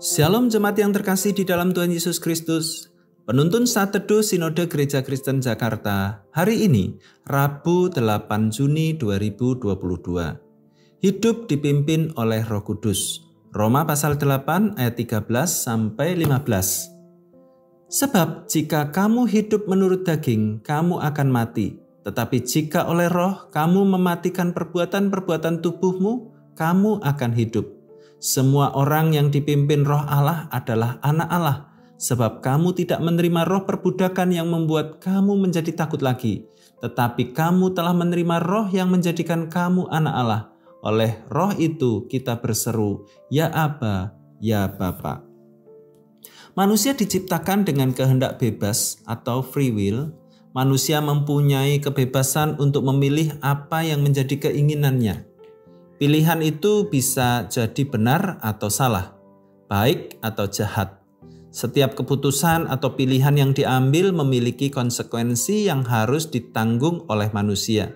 Shalom jemaat yang terkasih di dalam Tuhan Yesus Kristus. Penuntun Saat Teduh Sinode Gereja Kristen Jakarta hari ini, Rabu 8 Juni 2022. Hidup dipimpin oleh Roh Kudus. Roma pasal 8 ayat 13 sampai 15. Sebab jika kamu hidup menurut daging, kamu akan mati. Tetapi jika oleh Roh kamu mematikan perbuatan-perbuatan tubuhmu, kamu akan hidup. Semua orang yang dipimpin Roh Allah adalah anak Allah, sebab kamu tidak menerima roh perbudakan yang membuat kamu menjadi takut lagi, tetapi kamu telah menerima Roh yang menjadikan kamu anak Allah. Oleh Roh itu kita berseru, ya Aba, ya Bapa. Manusia diciptakan dengan kehendak bebas atau free will. Manusia mempunyai kebebasan untuk memilih apa yang menjadi keinginannya. Pilihan itu bisa jadi benar atau salah, baik atau jahat. Setiap keputusan atau pilihan yang diambil memiliki konsekuensi yang harus ditanggung oleh manusia.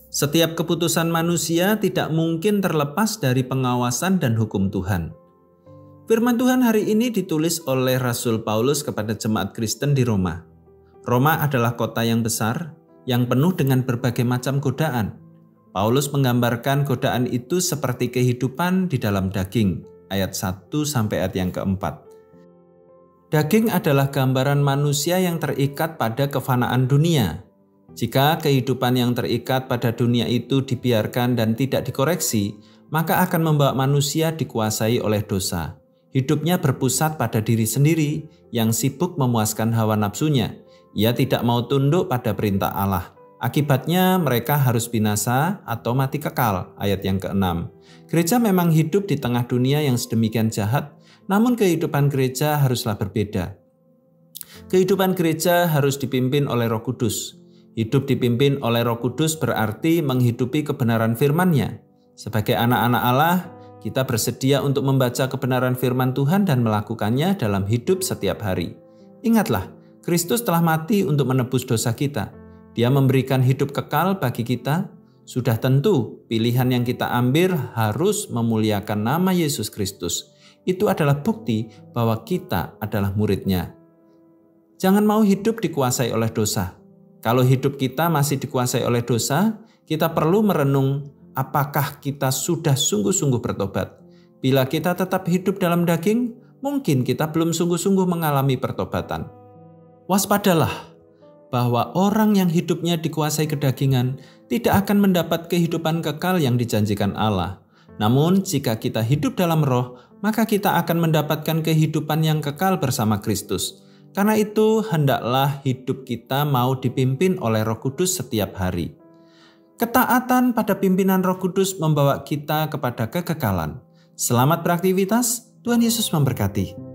Setiap keputusan manusia tidak mungkin terlepas dari pengawasan dan hukum Tuhan. Firman Tuhan hari ini ditulis oleh Rasul Paulus kepada jemaat Kristen di Roma. Roma adalah kota yang besar, yang penuh dengan berbagai macam godaan. Paulus menggambarkan godaan itu seperti kehidupan di dalam daging, ayat 1 sampai ayat yang keempat. Daging adalah gambaran manusia yang terikat pada kefanaan dunia. Jika kehidupan yang terikat pada dunia itu dibiarkan dan tidak dikoreksi, maka akan membawa manusia dikuasai oleh dosa. Hidupnya berpusat pada diri sendiri yang sibuk memuaskan hawa nafsunya. Ia tidak mau tunduk pada perintah Allah. Akibatnya mereka harus binasa atau mati kekal, ayat yang ke-6. Gereja memang hidup di tengah dunia yang sedemikian jahat, namun kehidupan gereja haruslah berbeda. Kehidupan gereja harus dipimpin oleh Roh Kudus. Hidup dipimpin oleh Roh Kudus berarti menghidupi kebenaran firman-Nya. Sebagai anak-anak Allah, kita bersedia untuk membaca kebenaran firman Tuhan dan melakukannya dalam hidup setiap hari. Ingatlah, Kristus telah mati untuk menebus dosa kita. Dia memberikan hidup kekal bagi kita. Sudah tentu pilihan yang kita ambil harus memuliakan nama Yesus Kristus. Itu adalah bukti bahwa kita adalah murid-Nya. Jangan mau hidup dikuasai oleh dosa. Kalau hidup kita masih dikuasai oleh dosa, kita perlu merenung apakah kita sudah sungguh-sungguh bertobat. Bila kita tetap hidup dalam daging, mungkin kita belum sungguh-sungguh mengalami pertobatan. Waspadalah, bahwa orang yang hidupnya dikuasai kedagingan tidak akan mendapat kehidupan kekal yang dijanjikan Allah. Namun jika kita hidup dalam Roh, maka kita akan mendapatkan kehidupan yang kekal bersama Kristus. Karena itu hendaklah hidup kita mau dipimpin oleh Roh Kudus setiap hari. Ketaatan pada pimpinan Roh Kudus membawa kita kepada kekekalan. Selamat beraktivitas, Tuhan Yesus memberkati.